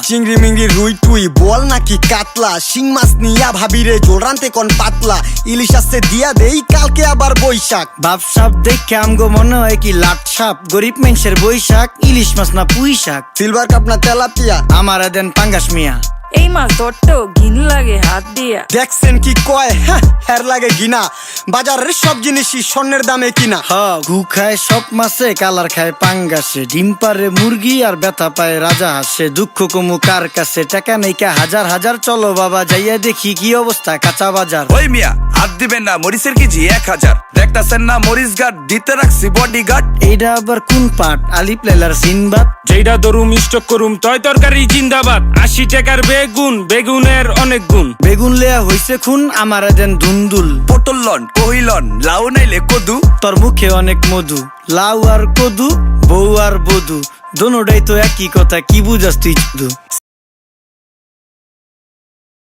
চিংড়ি মিংড়ি রুই টুই বল নাকি কাতলা, শিং মাছ নিয়া ভাবিরে জোল রানতে কোন পাতলা, ইলিশ আসছে দিয়া দেই কালকে আবার বৈশাখ। বাপ সাপ দেখে আমগো মনে হয় কি লাট সাপ, গরিব মানুষের বৈশাখ, ইলিশ মাছ না পুঁই শাক। সিলভার কাপ না তেলাপিয়া, আমার দেন পাঙ্গাস মিয়া। এই মাছ ধরতেও ঘিন লাগে হাত দিয়া। দেখছেন কি কয়, হ্যাঁ হের লাগে গিনা, বাজারের সব জিনিসই স্বর্ণের দামে কিনা। ঘু খায় সব মাছে, কালার খায় পাঙ্গাসে, ডিম পারে মুরগি আর ব্যথা পায় রাজা হাসে। দুঃখ কমু কার কাছে, টাকা নেই কা হাজার হাজার, চলো বাবা যাইয়া দেখি কি অবস্থা কাঁচা বাজার। ওই মিয়া হাত দিবেন না, মরিচের কেজি 1000, দেখতাছেন না মরিচ গার্ড দিতে রাখছি বডি গার্ড। এইটা আবার কোন পাট, আলিপ লেলার সিনবাদ। যেইটা দরুম স্টক করুম তয় তরকারি জিন্দাবাদ, 80 টাকার বেগুন, বেগুনের অনেক গুণ। বেগুন লেয়া হইছে খুন, আমার দেন ধুন্দুল। পটল লন কহিলন, লাউ নাইলে কদু। তোর মুখে অনেক মধু, লাউ আর কদু, বউ আর বধু, দোনোটাই তো একই কথা, কি বুঝাস তুই শুধু।